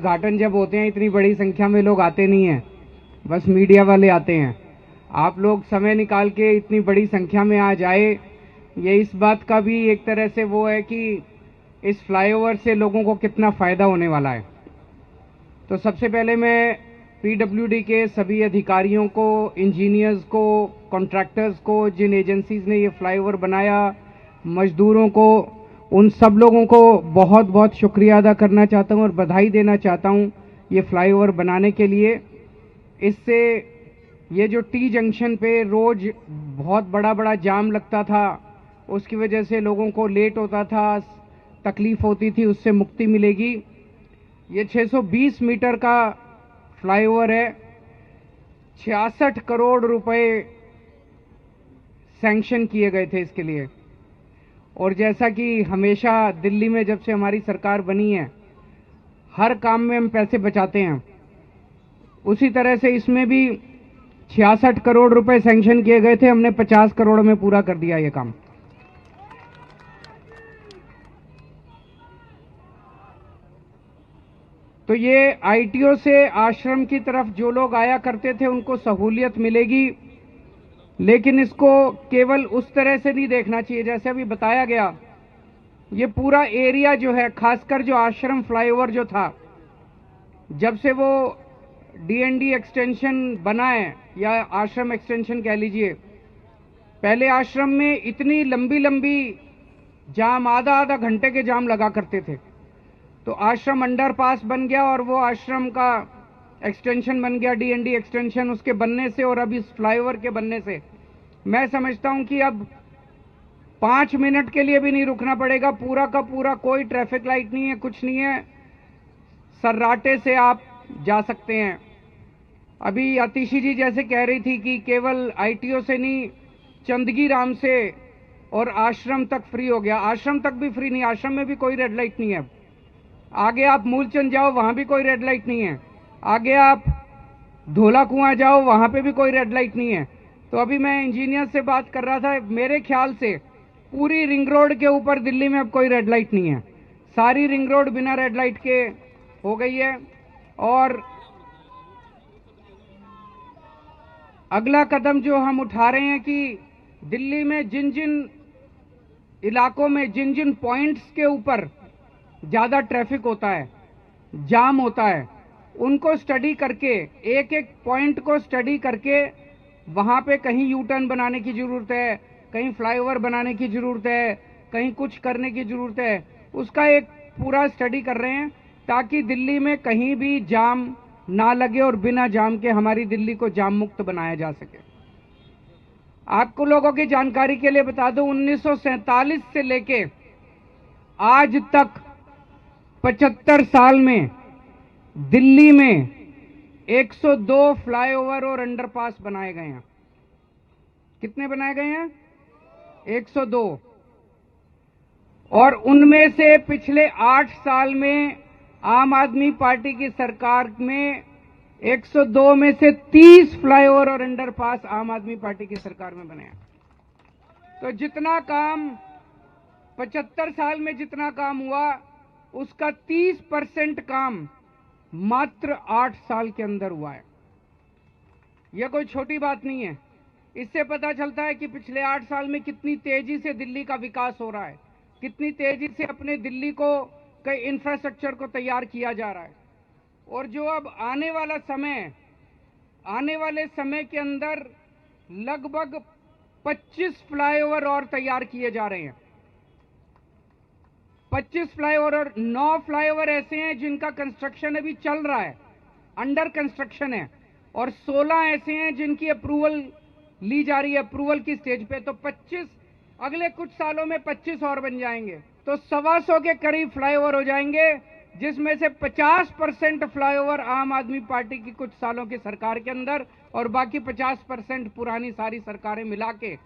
उद्घाटन जब होते हैं इतनी बड़ी संख्या में लोग आते नहीं हैं, बस मीडिया वाले आते हैं। आप लोग समय निकाल के इतनी बड़ी संख्या में आज आए, ये इस बात का भी एक तरह से वो है कि इस फ्लाईओवर से लोगों को कितना फ़ायदा होने वाला है। तो सबसे पहले मैं पीडब्ल्यूडी के सभी अधिकारियों को, इंजीनियर्स को, कॉन्ट्रैक्टर्स को, जिन एजेंसीज ने ये फ्लाईओवर बनाया, मजदूरों को, उन सब लोगों को बहुत बहुत शुक्रिया अदा करना चाहता हूं और बधाई देना चाहता हूं ये फ्लाईओवर बनाने के लिए। इससे ये जो टी जंक्शन पे रोज बहुत बड़ा बड़ा जाम लगता था, उसकी वजह से लोगों को लेट होता था, तकलीफ होती थी, उससे मुक्ति मिलेगी। ये 620 मीटर का फ्लाईओवर है। 66 करोड़ रुपए सैंक्शन किए गए थे इसके लिए। और जैसा कि हमेशा दिल्ली में जब से हमारी सरकार बनी है, हर काम में हम पैसे बचाते हैं, उसी तरह से इसमें भी 66 करोड़ रुपए सैंक्शन किए गए थे। हमने 50 करोड़ में पूरा कर दिया ये काम। तो ये आईटीओ से आश्रम की तरफ जो लोग आया करते थे उनको सहूलियत मिलेगी, लेकिन इसको केवल उस तरह से नहीं देखना चाहिए जैसे अभी बताया गया। ये पूरा एरिया जो है, खासकर जो आश्रम फ्लाईओवर जो था, जब से वो डीएनडी एक्सटेंशन बना है या आश्रम एक्सटेंशन कह लीजिए, पहले आश्रम में इतनी लंबी लंबी जाम, आधा आधा घंटे के जाम लगा करते थे। तो आश्रम अंडरपास बन गया और वो आश्रम का एक्सटेंशन बन गया, डीएनडी एक्सटेंशन। उसके बनने से और अब इस फ्लाईओवर के बनने से मैं समझता हूं कि अब 5 मिनट के लिए भी नहीं रुकना पड़ेगा। पूरा का पूरा कोई ट्रैफिक लाइट नहीं है, कुछ नहीं है, सर्राटे से आप जा सकते हैं। अभी आतिशी जी जैसे कह रही थी कि केवल आईटीओ से नहीं, चंदगी राम से और आश्रम तक फ्री हो गया। आश्रम तक भी फ्री नहीं, आश्रम में भी कोई रेड लाइट नहीं है। आगे आप मूलचंद जाओ, वहां भी कोई रेड लाइट नहीं है। आगे आप धोला कुआं जाओ, वहां पे भी कोई रेड लाइट नहीं है। तो अभी मैं इंजीनियर से बात कर रहा था, मेरे ख्याल से पूरी रिंग रोड के ऊपर दिल्ली में अब कोई रेड लाइट नहीं है। सारी रिंग रोड बिना रेड लाइट के हो गई है। और अगला कदम जो हम उठा रहे हैं कि दिल्ली में जिन जिन इलाकों में, जिन जिन पॉइंट्स के ऊपर ज्यादा ट्रैफिक होता है, जाम होता है, उनको स्टडी करके, एक एक पॉइंट को स्टडी करके वहां पे कहीं यू टर्न बनाने की जरूरत है, कहीं फ्लाईओवर बनाने की जरूरत है, कहीं कुछ करने की जरूरत है, उसका एक पूरा स्टडी कर रहे हैं ताकि दिल्ली में कहीं भी जाम ना लगे और बिना जाम के हमारी दिल्ली को जाम मुक्त बनाया जा सके। आपको लोगों की जानकारी के लिए बता दूं, 1947 से लेके आज तक 75 साल में दिल्ली में 102 फ्लाईओवर और अंडरपास बनाए गए हैं। कितने बनाए गए हैं? 102। और उनमें से पिछले 8 साल में आम आदमी पार्टी की सरकार में 102 में से 30 फ्लाईओवर और अंडरपास आम आदमी पार्टी की सरकार में बने हैं। तो जितना काम 75 साल में जितना काम हुआ, उसका 30% काम मात्र 8 साल के अंदर हुआ है। यह कोई छोटी बात नहीं है। इससे पता चलता है कि पिछले 8 साल में कितनी तेजी से दिल्ली का विकास हो रहा है, कितनी तेजी से अपने दिल्ली को कई इंफ्रास्ट्रक्चर को तैयार किया जा रहा है। और जो अब आने वाले समय के अंदर लगभग 25 फ्लाईओवर और तैयार किए जा रहे हैं। 25 फ्लाईओवर और 9 फ्लाईओवर ऐसे हैं जिनका कंस्ट्रक्शन अभी चल रहा है, अंडर कंस्ट्रक्शन है, और 16 ऐसे हैं जिनकी अप्रूवल ली जा रही है, अप्रूवल की स्टेज पे। तो 25 अगले कुछ सालों में 25 और बन जाएंगे, तो 125 के करीब फ्लाईओवर हो जाएंगे, जिसमें से 50% फ्लाईओवर आम आदमी पार्टी की कुछ सालों की सरकार के अंदर और बाकी 50% पुरानी सारी सरकारें मिला के